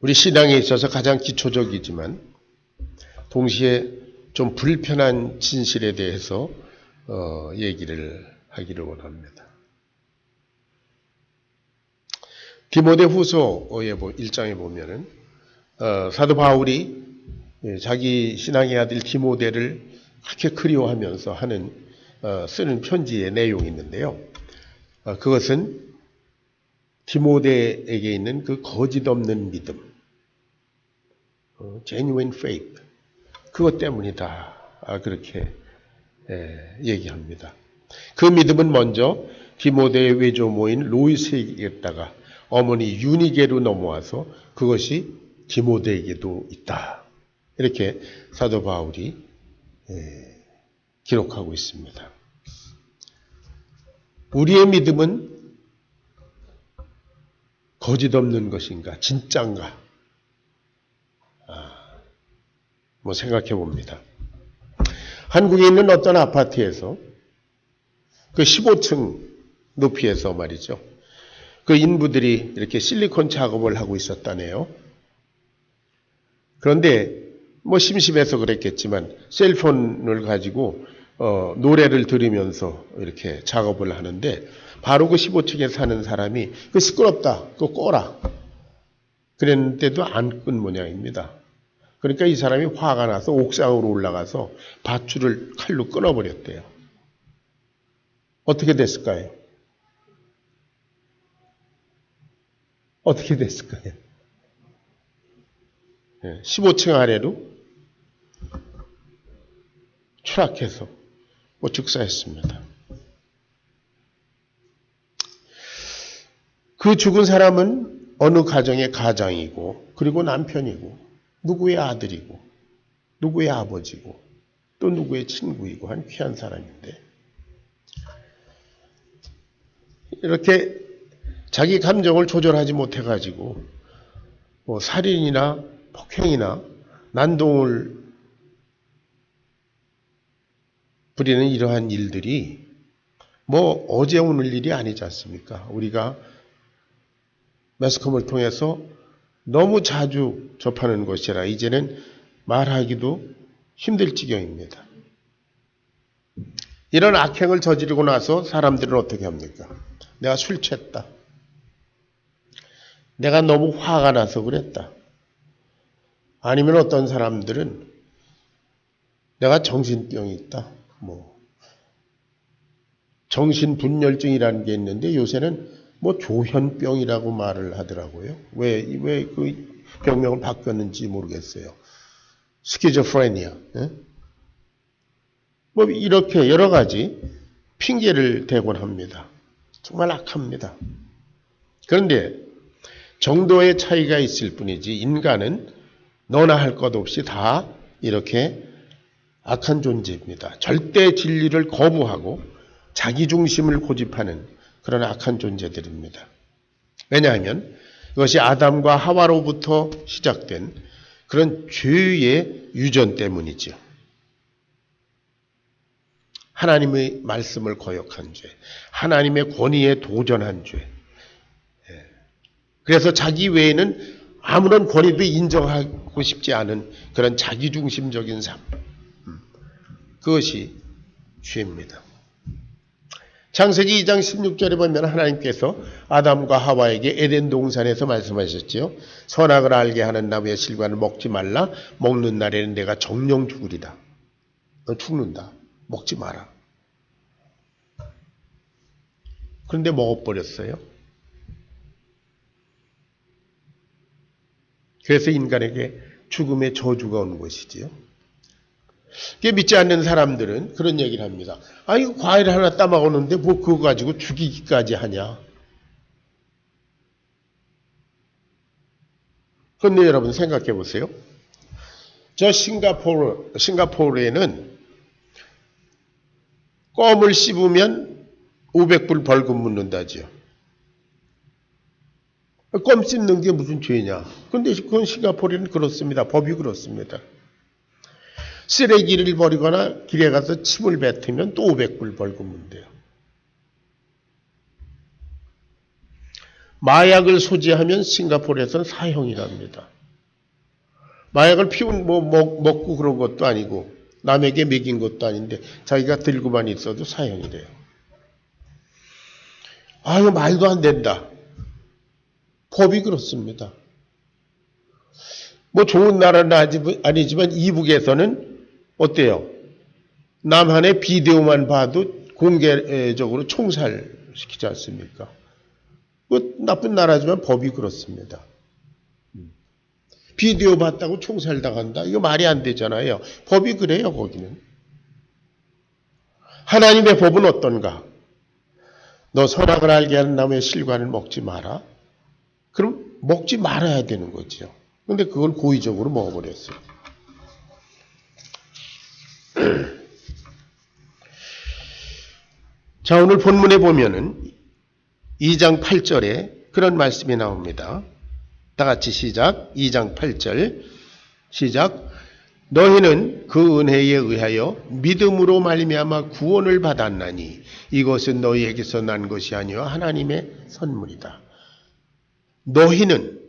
우리 신앙에 있어서 가장 기초적이지만 동시에 좀 불편한 진실에 대해서 얘기를 하기를 원합니다. 디모데후서의 1장에 보면은 사도 바울이 자기 신앙의 아들 디모데를 그렇게 그리워하면서 쓰는 편지의 내용이 있는데요. 그것은 디모데에게 있는 그 거짓 없는 믿음, genuine faith, 그것 때문이다. 그렇게 얘기합니다. 그 믿음은 먼저 디모데의 외조모인 로이스에게다가 어머니 유니게로 넘어와서 그것이 디모데에게도 있다. 이렇게 사도 바울이 기록하고 있습니다. 우리의 믿음은 거짓 없는 것인가? 진짠가? 생각해 봅니다. 한국에 있는 어떤 아파트에서 그 15층 높이에서 말이죠. 그 인부들이 이렇게 실리콘 작업을 하고 있었다네요. 그런데 심심해서 그랬겠지만 셀폰을 가지고 노래를 들으면서 이렇게 작업을 하는데 바로 그 15층에 사는 사람이 그 시끄럽다, 그거 꺼라. 그랬는데도 안 끈 모양입니다. 그러니까 이 사람이 화가 나서 옥상으로 올라가서 밧줄을 칼로 끊어버렸대요. 어떻게 됐을까요? 어떻게 됐을까요? 15층 아래로 추락해서 즉사했습니다. 그 죽은 사람은 어느 가정의 가장이고 그리고 남편이고 누구의 아들이고 누구의 아버지고 또 누구의 친구이고 한 귀한 사람인데 이렇게 자기 감정을 조절하지 못해가지고 살인이나 폭행이나 난동을 부리는 이러한 일들이 어제 오늘 일이 아니지 않습니까? 우리가 매스컴을 통해서 너무 자주 접하는 것이라 이제는 말하기도 힘들 지경입니다. 이런 악행을 저지르고 나서 사람들은 어떻게 합니까? 내가 술 취했다. 내가 너무 화가 나서 그랬다. 아니면 어떤 사람들은 내가 정신병이 있다. 정신분열증이라는 게 있는데 요새는 조현병이라고 말을 하더라고요. 왜 그 병명을 바뀌었는지 모르겠어요. 스키조프레니아. 이렇게 여러 가지 핑계를 대곤 합니다. 정말 악합니다. 그런데 정도의 차이가 있을 뿐이지 인간은 너나 할 것 없이 다 이렇게 악한 존재입니다. 절대 진리를 거부하고 자기중심을 고집하는 그런 악한 존재들입니다. 왜냐하면 이것이 아담과 하와로부터 시작된 그런 죄의 유전 때문이죠. 하나님의 말씀을 거역한 죄, 하나님의 권위에 도전한 죄. 그래서 자기 외에는 아무런 권위도 인정하고 싶지 않은 그런 자기중심적인 삶. 그것이 죄입니다. 창세기 2장 16절에 보면 하나님께서 아담과 하와에게 에덴 동산에서 말씀하셨지요. 선악을 알게 하는 나무의 실과를 먹지 말라. 먹는 날에는 내가 정령 죽으리다. 너 죽는다. 먹지 마라. 그런데 먹어버렸어요. 그래서 인간에게 죽음의 저주가 오는 것이지요. 그게 믿지 않는 사람들은 그런 얘기를 합니다. 이거 과일 하나 따먹었는데 그거 가지고 죽이기까지 하냐. 그런데 여러분 생각해 보세요. 저 싱가포르에는 껌을 씹으면 500불 벌금 묻는다지요. 껌 씹는 게 무슨 죄냐. 그런데 그건 싱가포르는 그렇습니다. 법이 그렇습니다. 쓰레기를 버리거나 길에 가서 침을 뱉으면 또 500불 벌금 문대요. 마약을 소지하면 싱가포르에서는 사형이랍니다. 마약을 먹고 그런 것도 아니고 남에게 먹인 것도 아닌데 자기가 들고만 있어도 사형이 돼요. 이거 말도 안 된다. 법이 그렇습니다. 좋은 나라는 아니지만 이북에서는 어때요? 남한의 비디오만 봐도 공개적으로 총살시키지 않습니까? 나쁜 나라지만 법이 그렇습니다. 비디오 봤다고 총살당한다? 이거 말이 안 되잖아요. 법이 그래요, 거기는. 하나님의 법은 어떤가? 너 선악을 알게 하는 나무의 실과를 먹지 마라. 그럼 먹지 말아야 되는 거죠. 근데 그걸 고의적으로 먹어버렸어요. 자, 오늘 본문에 보면은 2장 8절에 그런 말씀이 나옵니다. 다 같이 시작. 2장 8절 시작. 너희는 그 은혜에 의하여 믿음으로 말미암아 구원을 받았나니 이것은 너희에게서 난 것이 아니요 하나님의 선물이다. 너희는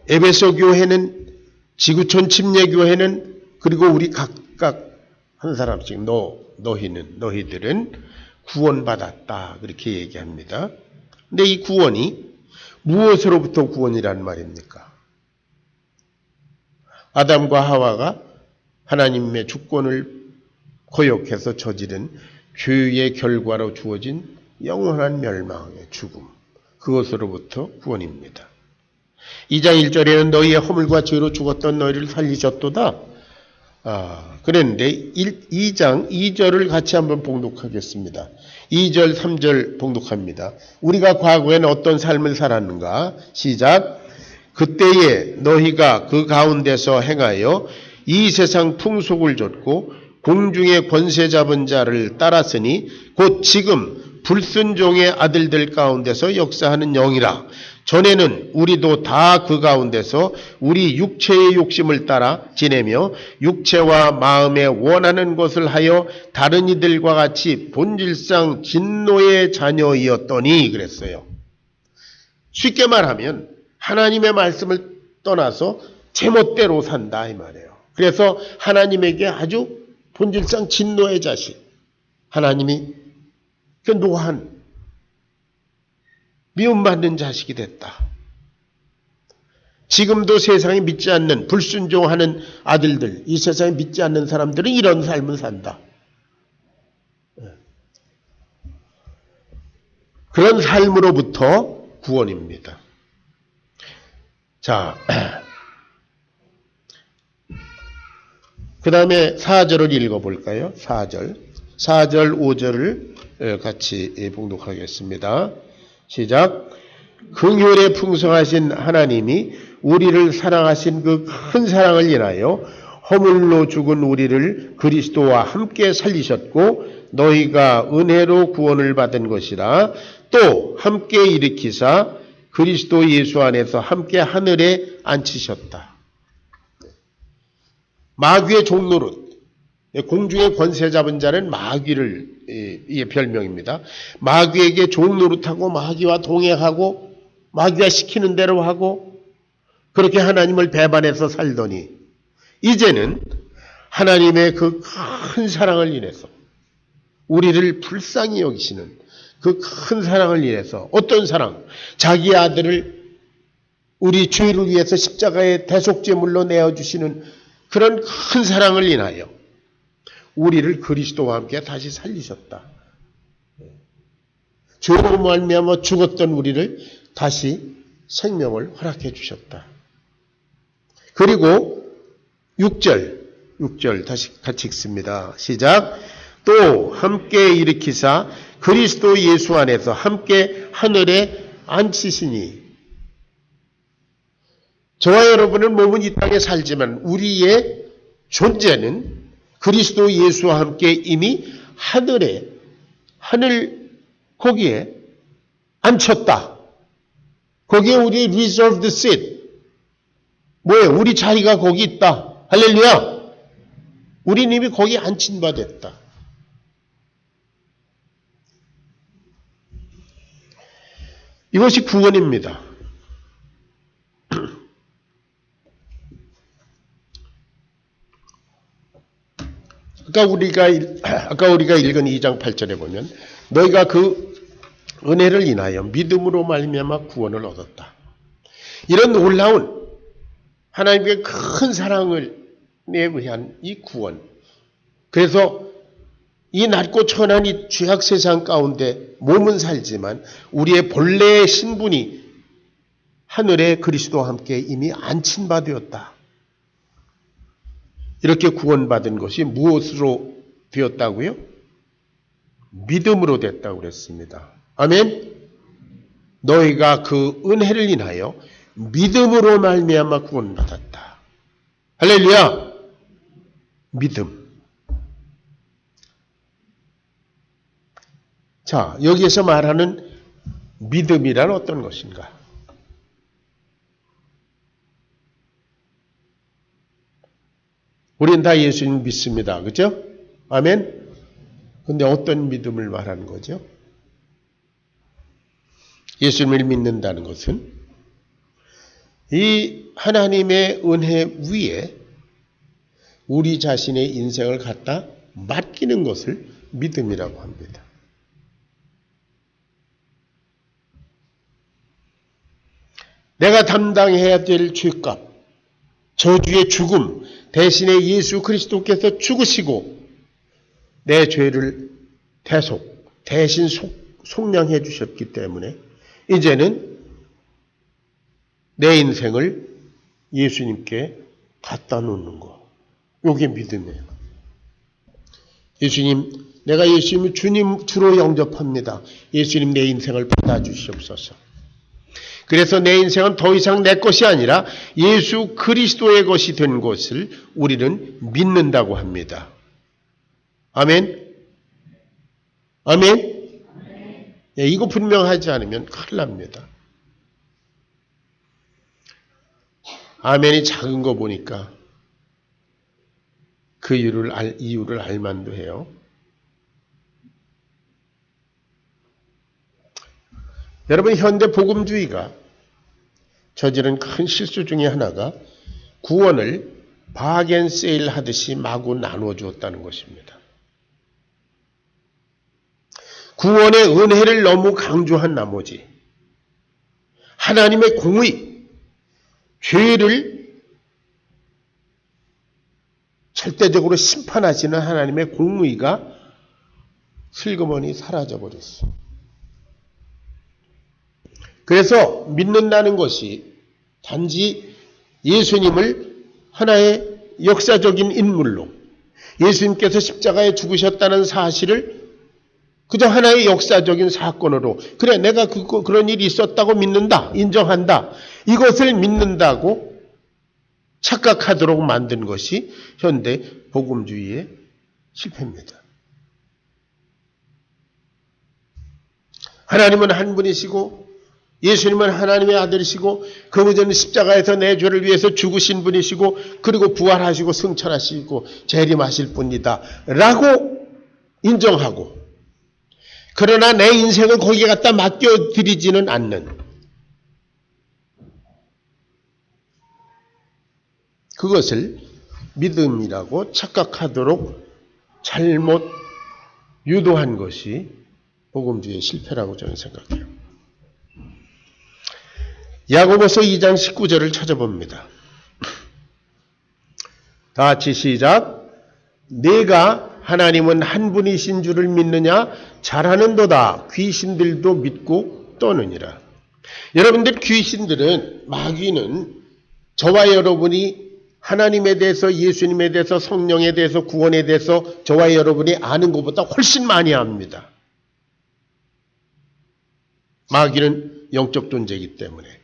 에베소 교회는 지구촌 침례 교회는 그리고 우리 각각 한 사람씩 너희들은 구원받았다 그렇게 얘기합니다. 근데 이 구원이 무엇으로부터 구원이란 말입니까? 아담과 하와가 하나님의 주권을 거역해서 저지른 죄의 결과로 주어진 영원한 멸망의 죽음, 그것으로부터 구원입니다. 2장 1절에는 너희의 허물과 죄로 죽었던 너희를 살리셨도다. 그랬는데 2장 2절을 같이 한번 봉독하겠습니다. 2절 3절 봉독합니다. 우리가 과거에는 어떤 삶을 살았는가? 시작. 그때에 너희가 그 가운데서 행하여 이 세상 풍속을 좇고 공중의 권세 잡은 자를 따랐으니 곧 지금 불순종의 아들들 가운데서 역사하는 영이라. 전에는 우리도 다 그 가운데서 우리 육체의 욕심을 따라 지내며 육체와 마음에 원하는 것을 하여 다른 이들과 같이 본질상 진노의 자녀이었더니 그랬어요. 쉽게 말하면 하나님의 말씀을 떠나서 제멋대로 산다 이 말이에요. 그래서 하나님에게 아주 본질상 진노의 자식, 하나님이 그 노한 미움받는 자식이 됐다. 지금도 세상에 믿지 않는 불순종하는 아들들, 이 세상에 믿지 않는 사람들은 이런 삶을 산다. 그런 삶으로부터 구원입니다. 자, 그 다음에 4절을 읽어볼까요? 4절, 5절을 같이 봉독하겠습니다. 시작. 긍휼에 풍성하신 하나님이 우리를 사랑하신 그 큰 사랑을 인하여 허물로 죽은 우리를 그리스도와 함께 살리셨고 너희가 은혜로 구원을 받은 것이라. 또 함께 일으키사 그리스도 예수 안에서 함께 하늘에 앉히셨다. 마귀의 종노릇, 공중의 권세 잡은 자는 마귀를 이게 별명입니다. 마귀에게 종노릇하고 마귀와 동행하고 마귀가 시키는 대로 하고 그렇게 하나님을 배반해서 살더니 이제는 하나님의 그 큰 사랑을 인해서 우리를 불쌍히 여기시는 그 큰 사랑을 인해서 어떤 사랑? 자기 아들을 우리 죄를 위해서 십자가의 대속제물로 내어주시는 그런 큰 사랑을 인하여 우리를 그리스도와 함께 다시 살리셨다. 죄로 말미암아 죽었던 우리를 다시 생명을 허락해 주셨다. 그리고 6절 다시 같이 읽습니다. 시작. 또 함께 일으키사 그리스도 예수 안에서 함께 하늘에 앉히시니. 저와 여러분은 몸은 이 땅에 살지만 우리의 존재는 그리스도 예수와 함께 이미 하늘 거기에 앉혔다. 거기에 우리 reserved seat. 뭐예요? 우리 자리가 거기 있다. 할렐루야. 우리는 이미 거기에 앉힌 바 됐다. 이것이 구원입니다. 아까 우리가 읽은 2장 8절에 보면 너희가 그 은혜를 인하여 믿음으로 말미암아 구원을 얻었다. 이런 놀라운 하나님의 큰 사랑을 의한 이 구원. 그래서 이 낮고 천한 이 죄악 세상 가운데 몸은 살지만 우리의 본래의 신분이 하늘의 그리스도와 함께 이미 안친 바 되었다. 이렇게 구원받은 것이 무엇으로 되었다고요? 믿음으로 됐다고 그랬습니다. 아멘. 너희가 그 은혜를 인하여 믿음으로 말미암아 구원받았다. 할렐루야. 믿음. 자, 여기에서 말하는 믿음이란 어떤 것인가? 우리는 다 예수님 믿습니다. 그렇죠? 아멘. 근데 어떤 믿음을 말하는 거죠? 예수님을 믿는다는 것은 이 하나님의 은혜 위에 우리 자신의 인생을 갖다 맡기는 것을 믿음이라고 합니다. 내가 담당해야 될 죄값, 저주의 죽음 대신에 예수 그리스도께서 죽으시고 내 죄를 대신 속량해 주셨기 때문에 이제는 내 인생을 예수님께 갖다 놓는 거. 이게 믿음이에요. 예수님, 내가 예수님을 주로 영접합니다. 예수님 내 인생을 받아주시옵소서. 그래서 내 인생은 더 이상 내 것이 아니라 예수 그리스도의 것이 된 것을 우리는 믿는다고 합니다. 아멘? 아멘? 예, 이거 분명하지 않으면 큰일 납니다. 아멘이 작은 거 보니까 그 이유를 알만도 해요. 여러분, 현대 복음주의가 저지른 큰 실수 중에 하나가 구원을 바겐세일 하듯이 마구 나누어 주었다는 것입니다. 구원의 은혜를 너무 강조한 나머지 하나님의 공의, 죄를 절대적으로 심판하시는 하나님의 공의가 슬그머니 사라져버렸어. 그래서 믿는다는 것이 단지 예수님을 하나의 역사적인 인물로 예수님께서 십자가에 죽으셨다는 사실을 그저 하나의 역사적인 사건으로 그래 내가 그런 일이 있었다고 믿는다. 인정한다. 이것을 믿는다고 착각하도록 만든 것이 현대 복음주의의 실패입니다. 하나님은 한 분이시고 예수님은 하나님의 아들이시고 그분은 십자가에서 내 죄를 위해서 죽으신 분이시고 그리고 부활하시고 승천하시고 재림하실 분이다 라고 인정하고 그러나 내 인생을 거기에 갖다 맡겨드리지는 않는 그것을 믿음이라고 착각하도록 잘못 유도한 것이 복음주의의 실패라고 저는 생각해요. 야고보서 2장 19절을 찾아봅니다. 다 같이 시작. 내가 하나님은 한 분이신 줄을 믿느냐? 잘하는도다. 귀신들도 믿고 떠느니라. 여러분들 귀신들은 마귀는 저와 여러분이 하나님에 대해서 예수님에 대해서 성령에 대해서 구원에 대해서 저와 여러분이 아는 것보다 훨씬 많이 압니다. 마귀는 영적 존재이기 때문에.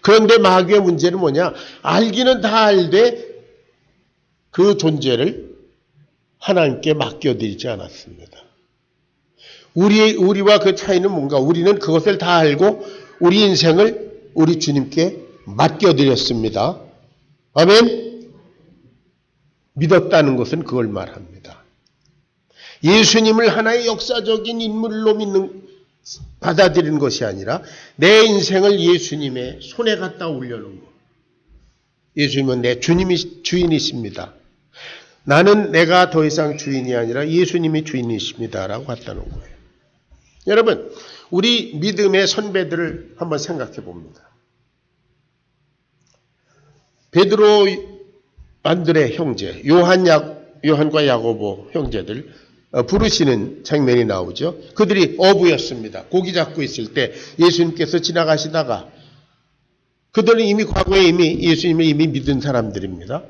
그런데 마귀의 문제는 뭐냐? 알기는 다 알되 그 존재를 하나님께 맡겨드리지 않았습니다. 우리와 그 차이는 뭔가? 우리는 그것을 다 알고 우리 인생을 우리 주님께 맡겨드렸습니다. 아멘? 믿었다는 것은 그걸 말합니다. 예수님을 하나의 역사적인 인물로 받아들이는 것이 아니라 내 인생을 예수님의 손에 갖다 올려놓은 것. 예수님은 내 주님이 주인이십니다. 나는 내가 더 이상 주인이 아니라 예수님이 주인이십니다라고 했다는 거예요. 여러분, 우리 믿음의 선배들을 한번 생각해 봅니다. 베드로, 안드레 형제, 요한과 야고보 형제들 부르시는 장면이 나오죠. 그들이 어부였습니다. 고기 잡고 있을 때 예수님께서 지나가시다가, 그들은 이미 과거에 예수님을 이미 믿은 사람들입니다.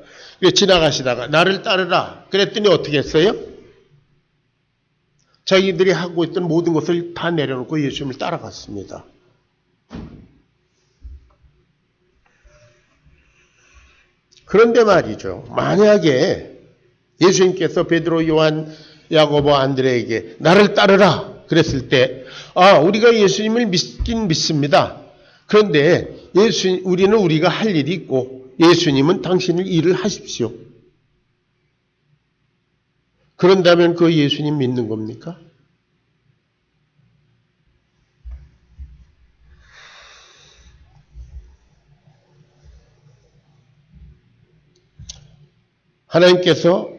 지나가시다가 나를 따르라 그랬더니 어떻게 했어요? 자기들이 하고 있던 모든 것을 다 내려놓고 예수님을 따라갔습니다. 그런데 말이죠, 만약에 예수님께서 베드로, 요한, 야고보, 안드레에게 나를 따르라 그랬을 때, 우리가 예수님을 믿긴 믿습니다. 그런데 우리는 우리가 할 일이 있고 예수님은 당신의 일을 하십시오. 그런다면 그 예수님 믿는 겁니까? 하나님께서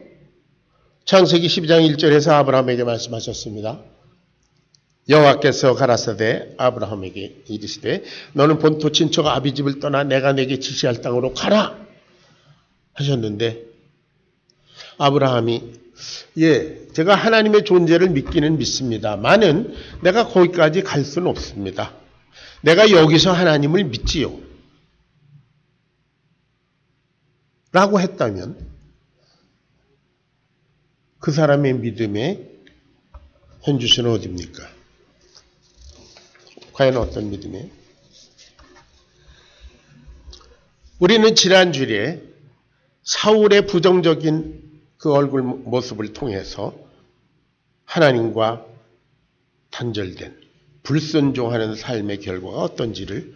창세기 12장 1절에서 아브라함에게 말씀하셨습니다. 여호와께서 가라사대 아브라함에게 이르시되 너는 본토 친척 아비 집을 떠나 내가 내게 지시할 땅으로 가라 하셨는데, 아브라함이 제가 하나님의 존재를 믿기는 믿습니다만은 내가 거기까지 갈 수는 없습니다. 내가 여기서 하나님을 믿지요 라고 했다면 그 사람의 믿음의 현주소는 어디입니까? 과연 어떤 믿음이에요? 우리는 지난주에 사울의 부정적인 그 얼굴 모습을 통해서 하나님과 단절된 불순종하는 삶의 결과가 어떤지를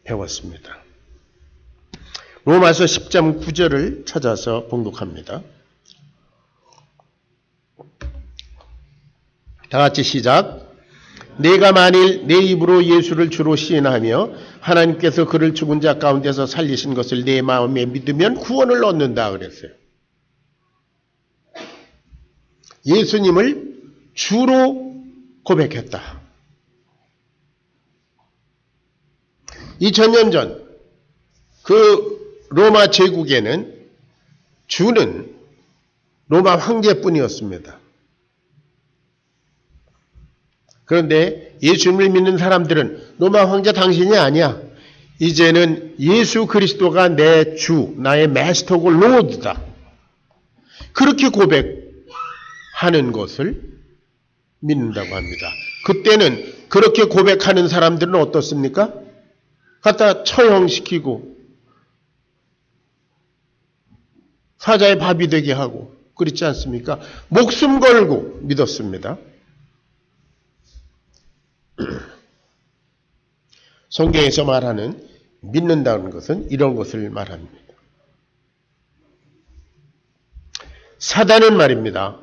배웠습니다. 로마서 10장 9절을 찾아서 봉독합니다. 다 같이 시작. 내가 만일 내 입으로 예수를 주로 시인하며 하나님께서 그를 죽은 자 가운데서 살리신 것을 내 마음에 믿으면 구원을 얻는다 그랬어요. 예수님을 주로 고백했다. 2000년 전 그 로마 제국에는 주는 로마 황제뿐이었습니다. 그런데 예수님을 믿는 사람들은 로마 황제 당신이 아니야. 이제는 예수 그리스도가 내 주, 나의 마스터고 로드다. 그렇게 고백하는 것을 믿는다고 합니다. 그때는 그렇게 고백하는 사람들은 어떻습니까? 갖다 처형시키고 사자의 밥이 되게 하고 그렇지 않습니까? 목숨 걸고 믿었습니다. 성경에서 말하는 믿는다는 것은 이런 것을 말합니다. 사단은 말입니다.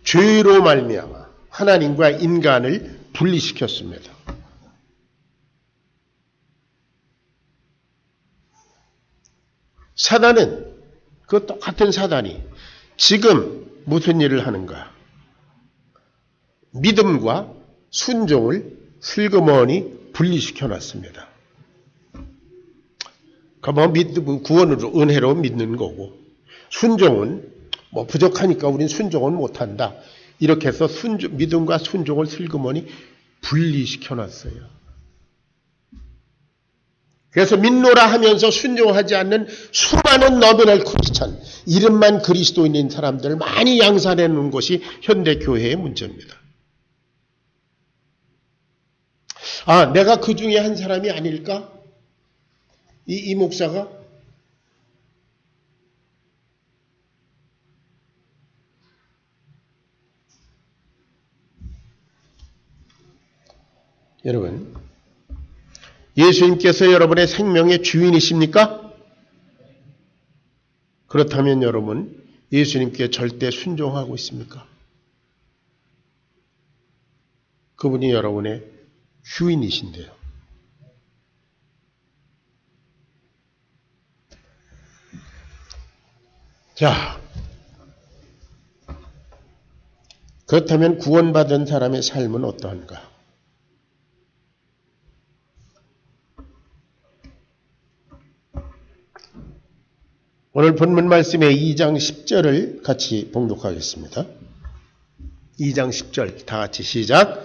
죄로 말미암아 하나님과 인간을 분리시켰습니다. 사단은 그 똑같은 사단이 지금 무슨 일을 하는가? 믿음과 순종을 슬그머니 분리시켜 놨습니다. 구원으로 은혜로 믿는 거고, 순종은 부족하니까 우린 순종은 못한다. 이렇게 해서 믿음과 순종을 슬그머니 분리시켜 놨어요. 그래서 믿노라 하면서 순종하지 않는 수많은 너미널 크리스찬, 이름만 그리스도인인 사람들을 많이 양산해 놓은 것이 현대교회의 문제입니다. 내가 그 중에 한 사람이 아닐까? 이 목사가? 여러분, 예수님께서 여러분의 생명의 주인이십니까? 그렇다면 여러분, 예수님께 절대 순종하고 있습니까? 그분이 여러분의 주인이신데요. 자, 그렇다면 구원받은 사람의 삶은 어떠한가? 오늘 본문 말씀의 2장 10절을 같이 봉독하겠습니다. 2장 10절 다 같이 시작.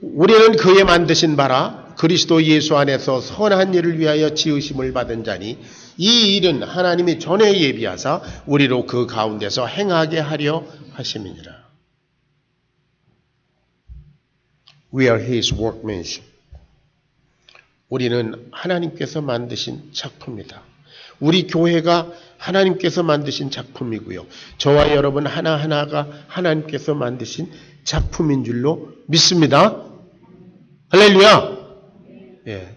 우리는 그의 만드신 바라 그리스도 예수 안에서 선한 일을 위하여 지으심을 받은 자니 이 일은 하나님이 전에 예비하사 우리로 그 가운데서 행하게 하려 하심이니라. We are His workmanship. 우리는 하나님께서 만드신 작품이다. 우리 교회가 하나님께서 만드신 작품이고요. 저와 여러분 하나하나가 하나님께서 만드신 작품인 줄로 믿습니다. 할렐루야! 예.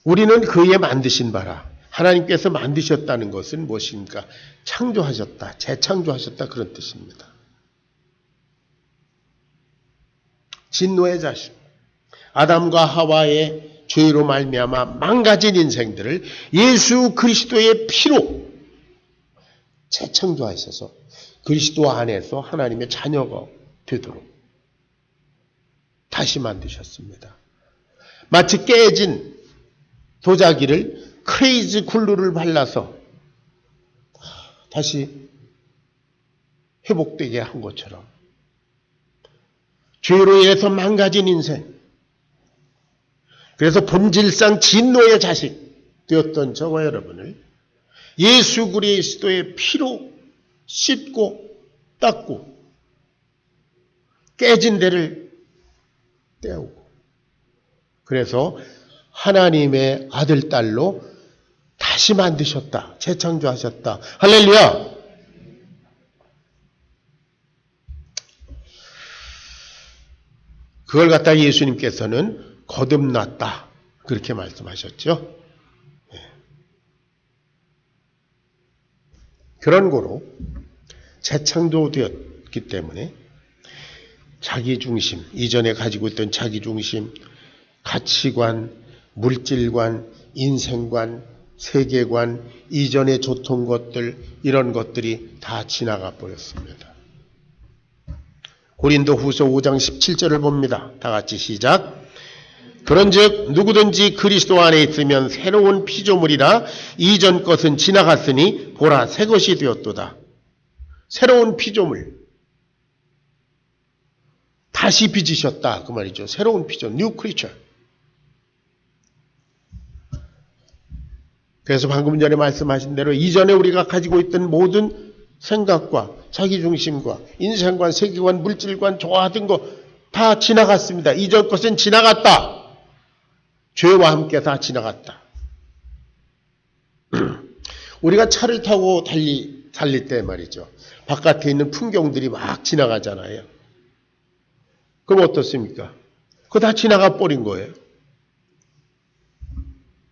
우리는 그의 만드신 바라. 하나님께서 만드셨다는 것은 무엇입니까? 창조하셨다, 재창조하셨다 그런 뜻입니다. 진노의 자식. 아담과 하와의 죄로 말미암아 망가진 인생들을 예수 그리스도의 피로 재창조하셔서 그리스도 안에서 하나님의 자녀가 되도록 다시 만드셨습니다. 마치 깨진 도자기를 크레이지 글루를 발라서 다시 회복되게 한 것처럼 죄로 인해서 망가진 인생, 그래서 본질상 진노의 자식 되었던 저와 여러분을 예수 그리스도의 피로 씻고 닦고 깨진 데를 떼우고, 그래서 하나님의 아들, 딸로 다시 만드셨다, 재창조하셨다. 할렐루야! 그걸 갖다 예수님께서는 거듭났다, 그렇게 말씀하셨죠. 그런 거로 재창조되었기 때문에 자기중심, 이전에 가지고 있던 자기중심, 가치관, 물질관, 인생관, 세계관, 이전에 좋던 것들, 이런 것들이 다 지나가 버렸습니다. 고린도후서 5장 17절을 봅니다. 다 같이 시작. 그런즉 누구든지 그리스도 안에 있으면 새로운 피조물이라 이전 것은 지나갔으니 보라 새 것이 되었도다. 새로운 피조물, 다시 빚으셨다 그 말이죠. 새로운 피조물, new creature. 그래서 방금 전에 말씀하신 대로 이전에 우리가 가지고 있던 모든 생각과 자기중심과 인생관, 세계관, 물질관, 좋아하던 거 다 지나갔습니다. 이전 것은 지나갔다. 죄와 함께 다 지나갔다. 우리가 차를 타고 달릴 때 말이죠. 바깥에 있는 풍경들이 막 지나가잖아요. 그럼 어떻습니까? 그거 다 지나가 버린 거예요.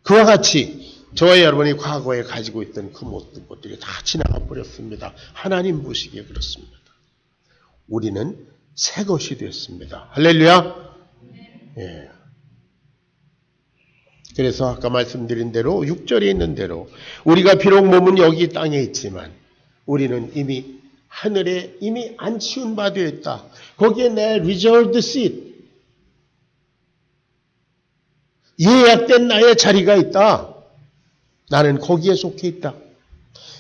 그와 같이 저와 여러분이 과거에 가지고 있던 그 모든 것들이 다 지나가 버렸습니다. 하나님 보시기에 그렇습니다. 우리는 새 것이 됐습니다. 할렐루야! 예. 그래서 아까 말씀드린 대로 6절에 있는 대로 우리가 비록 몸은 여기 땅에 있지만 우리는 이미 하늘에 이미 안 치운 바 되어 있다. 거기에 내 reserved seat, 예약된 나의 자리가 있다. 나는 거기에 속해 있다.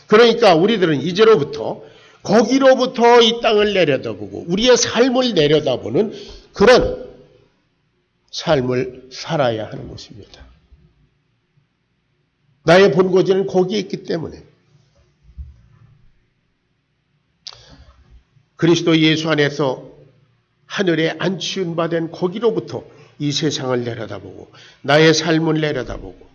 그러니까 우리들은 이제로부터 거기로부터 이 땅을 내려다보고 우리의 삶을 내려다보는 그런 삶을 살아야 하는 것입니다. 나의 본거지는 거기에 있기 때문에 그리스도 예수 안에서 하늘에 안치운 바 된 거기로부터 이 세상을 내려다보고 나의 삶을 내려다보고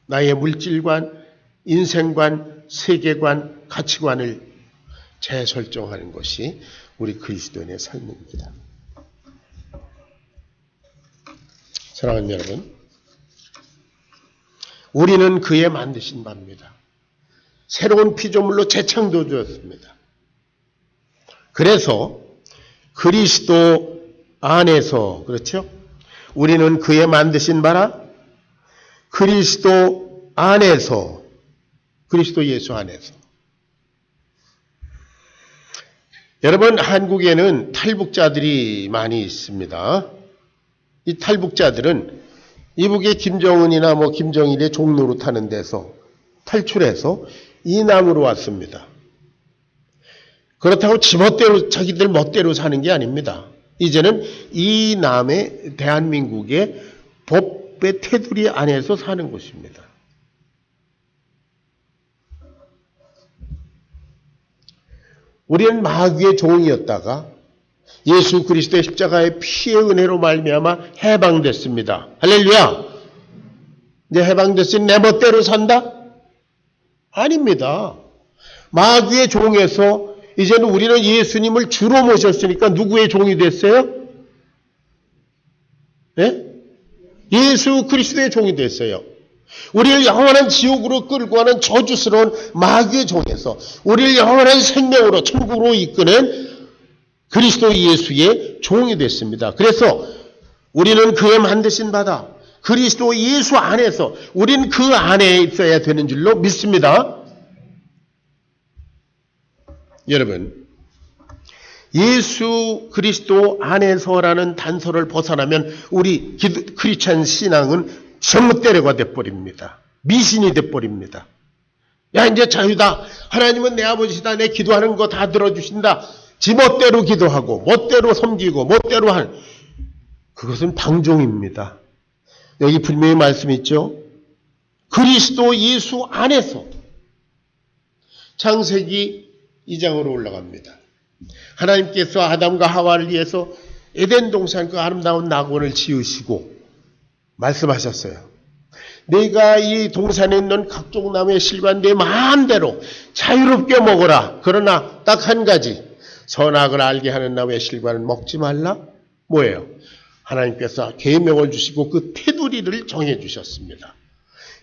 나의 물질관, 인생관, 세계관, 가치관을 재설정하는 것이 우리 그리스도인의 삶입니다. 사랑하는 여러분, 우리는 그의 만드신 바입니다. 새로운 피조물로 재창조되었습니다. 그래서 그리스도 안에서, 그렇죠? 우리는 그의 만드신 바라 그리스도 안에서, 그리스도 예수 안에서 여러분, 한국에는 탈북자들이 많이 있습니다. 이 탈북자들은 이북의 김정은이나 김정일의 종로로 타는 데서 탈출해서 이남으로 왔습니다. 그렇다고 지멋대로 자기들 멋대로 사는 게 아닙니다. 이제는 이남의 대한민국의 법의 테두리 안에서 사는 것입니다. 우리는 마귀의 종이었다가 예수 그리스도의 십자가의 피의 은혜로 말미암아 해방됐습니다. 할렐루야! 이제 해방됐으니 내 멋대로 산다? 아닙니다. 마귀의 종에서 이제는 우리는 예수님을 주로 모셨으니까 누구의 종이 됐어요? 네? 예수 그리스도의 종이 됐어요. 우리를 영원한 지옥으로 끌고 가는 저주스러운 마귀의 종에서 우리를 영원한 생명으로 천국으로 이끄는 그리스도 예수의 종이 됐습니다. 그래서 우리는 그의 만드신 바다 그리스도 예수 안에서 우리는 그 안에 있어야 되는 줄로 믿습니다. 여러분, 예수 그리스도 안에서라는 단서를 벗어나면 우리 크리스찬 신앙은 전무때려가 돼버립니다. 미신이 돼버립니다. 야, 이제 자유다. 하나님은 내 아버지다. 내 기도하는 거 다 들어주신다. 지 멋대로 기도하고 멋대로 섬기고 멋대로 한 그것은 방종입니다. 여기 분명히 말씀이 있죠. 그리스도 예수 안에서 창세기 2장으로 올라갑니다. 하나님께서 아담과 하와를 위해서 에덴 동산 그 아름다운 낙원을 지으시고 말씀하셨어요. 네가 이 동산에 있는 각종 나무의 실과 내 마음대로 자유롭게 먹어라. 그러나 딱 한 가지 선악을 알게 하는 나무의 실과는 먹지 말라. 뭐예요? 하나님께서 계명을 주시고 그 테두리를 정해 주셨습니다.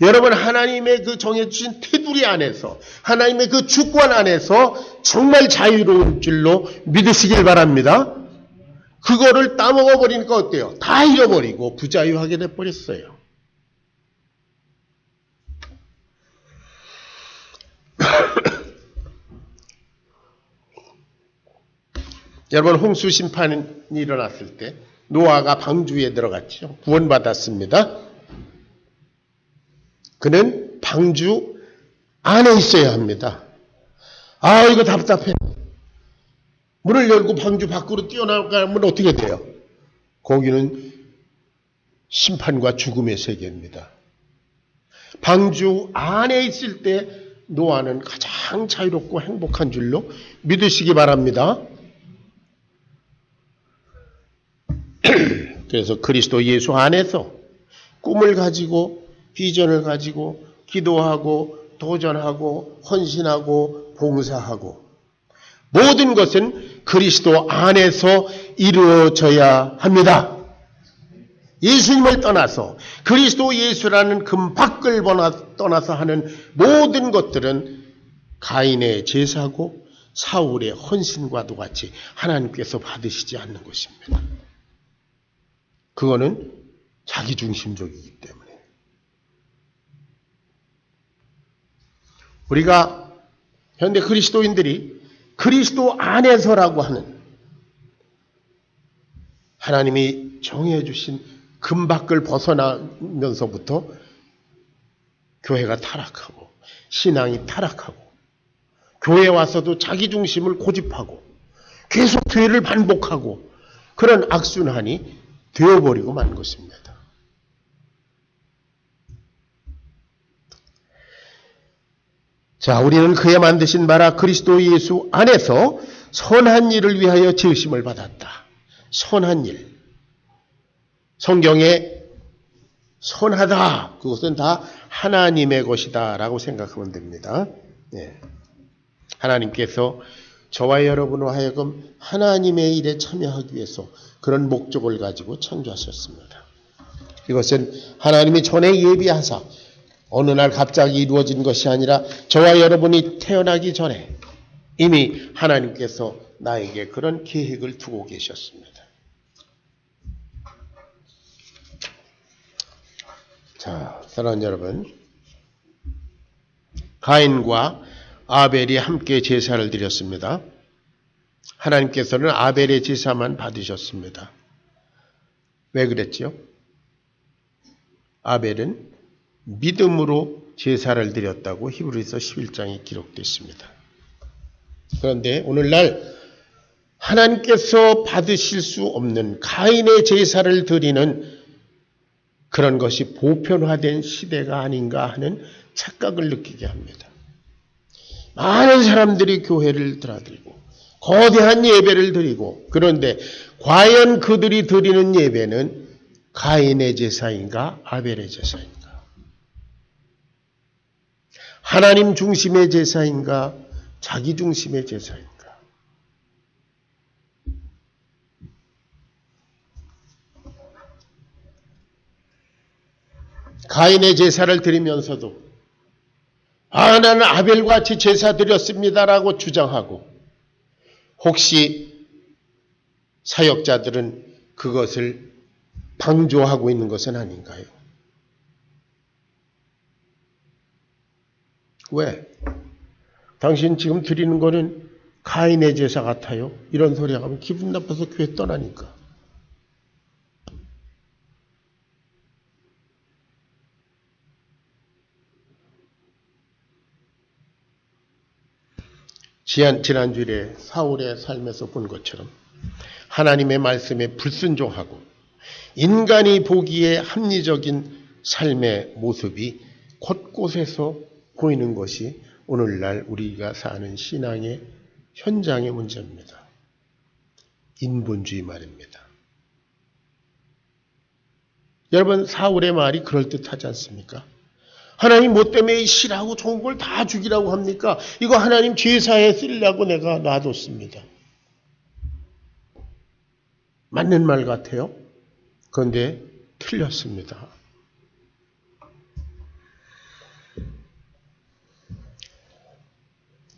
여러분, 하나님의 그 정해주신 테두리 안에서 하나님의 그 주권 안에서 정말 자유로운 줄로 믿으시길 바랍니다. 그거를 따먹어 버리니까 어때요? 다 잃어버리고 부자유하게 돼버렸어요. 여러분, 홍수 심판이 일어났을 때 노아가 방주에 들어갔죠. 구원받았습니다. 그는 방주 안에 있어야 합니다. 아, 이거 답답해. 문을 열고 방주 밖으로 뛰어나가면 어떻게 돼요? 거기는 심판과 죽음의 세계입니다. 방주 안에 있을 때 노아는 가장 자유롭고 행복한 줄로 믿으시기 바랍니다. 그래서 그리스도 예수 안에서 꿈을 가지고 비전을 가지고 기도하고 도전하고 헌신하고 봉사하고 모든 것은 그리스도 안에서 이루어져야 합니다. 예수님을 떠나서 그리스도 예수라는 금밖을 떠나서 하는 모든 것들은 가인의 제사고 사울의 헌신과도 같이 하나님께서 받으시지 않는 것입니다. 그거는 자기중심적이기 때문에. 우리가 현대 그리스도인들이 그리스도 안에서라고 하는 하나님이 정해 주신 금밖을 벗어나면서부터 교회가 타락하고 신앙이 타락하고 교회에 와서도 자기중심을 고집하고 계속 죄를 반복하고 그런 악순환이 되어버리고 만 것입니다. 자, 우리는 그의 만드신 바라 그리스도 예수 안에서 선한 일을 위하여 지으심을 받았다. 선한 일. 성경에 선하다. 그것은 다 하나님의 것이다 라고 생각하면 됩니다. 네. 하나님께서 저와 여러분으로 하여금 하나님의 일에 참여하기 위해서 그런 목적을 가지고 창조하셨습니다. 이것은 하나님이 전에 예비하사 어느 날 갑자기 이루어진 것이 아니라 저와 여러분이 태어나기 전에 이미 하나님께서 나에게 그런 계획을 두고 계셨습니다. 자, 사랑하는 여러분, 가인과 아벨이 함께 제사를 드렸습니다. 하나님께서는 아벨의 제사만 받으셨습니다. 왜 그랬지요? 아벨은 믿음으로 제사를 드렸다고 히브리서 11장에 기록되어 있습니다. 그런데 오늘날 하나님께서 받으실 수 없는 가인의 제사를 드리는 그런 것이 보편화된 시대가 아닌가 하는 착각을 느끼게 합니다. 많은 사람들이 교회를 드나들고 거대한 예배를 드리고, 그런데 과연 그들이 드리는 예배는 가인의 제사인가 아벨의 제사인가? 하나님 중심의 제사인가 자기 중심의 제사인가? 가인의 제사를 드리면서도 나는 아벨과 같이 제사 드렸습니다라고 주장하고, 혹시 사역자들은 그것을 방조하고 있는 것은 아닌가요? 왜? 당신 지금 드리는 거는 가인의 제사 같아요? 이런 소리 하면 기분 나빠서 교회 떠나니까. 지난주에 사울의 삶에서 본 것처럼 하나님의 말씀에 불순종하고 인간이 보기에 합리적인 삶의 모습이 곳곳에서 보이는 것이 오늘날 우리가 사는 신앙의 현장의 문제입니다. 인본주의 말입니다. 여러분, 사울의 말이 그럴듯하지 않습니까? 하나님 뭐 때문에 싫어하고 좋은 걸 다 죽이라고 합니까? 이거 하나님 제사에 쓰려고 내가 놔뒀습니다. 맞는 말 같아요. 그런데 틀렸습니다.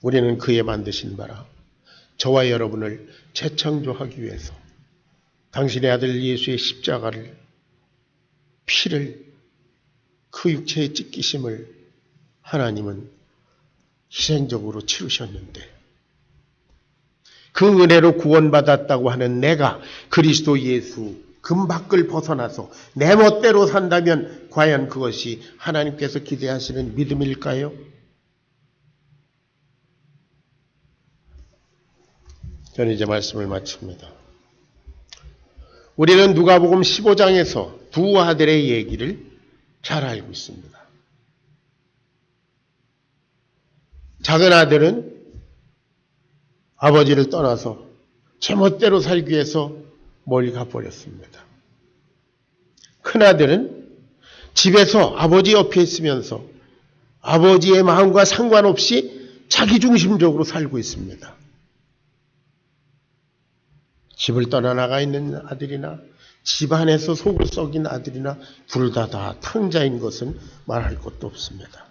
우리는 그의 만드신 바라 저와 여러분을 재창조하기 위해서 당신의 아들 예수의 십자가를, 피를, 그 육체의 찢기심을 하나님은 희생적으로 치르셨는데, 그 은혜로 구원받았다고 하는 내가 그리스도 예수 금밖을 벗어나서 내 멋대로 산다면 과연 그것이 하나님께서 기대하시는 믿음일까요? 저는 이제 말씀을 마칩니다. 우리는 누가복음 15장에서 두 아들의 얘기를 잘 알고 있습니다. 작은 아들은 아버지를 떠나서 제멋대로 살기 위해서 멀리 가버렸습니다. 큰 아들은 집에서 아버지 옆에 있으면서 아버지의 마음과 상관없이 자기중심적으로 살고 있습니다. 집을 떠나나가 있는 아들이나 집안에서 속을 썩인 아들이나 둘 다 탕자인 것은 말할 것도 없습니다.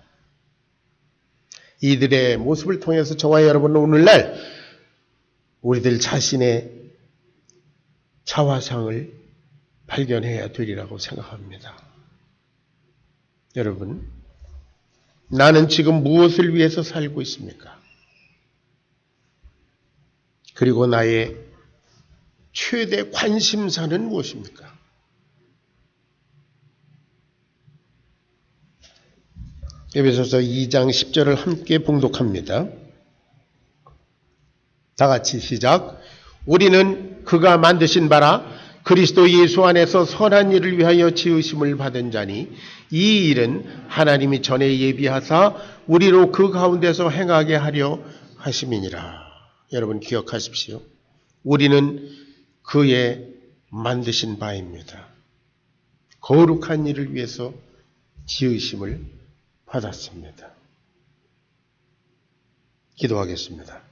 이들의 모습을 통해서 저와 여러분은 오늘날 우리들 자신의 자화상을 발견해야 되리라고 생각합니다. 여러분, 나는 지금 무엇을 위해서 살고 있습니까? 그리고 나의 최대 관심사는 무엇입니까? 에베소서 2장 10절을 함께 봉독합니다. 다 같이 시작. 우리는 그가 만드신 바라 그리스도 예수 안에서 선한 일을 위하여 지으심을 받은 자니 이 일은 하나님이 전에 예비하사 우리로 그 가운데서 행하게 하려 하심이니라. 여러분 기억하십시오. 우리는 그의 만드신 바입니다. 거룩한 일을 위해서 지으심을 받았습니다. 기도하겠습니다.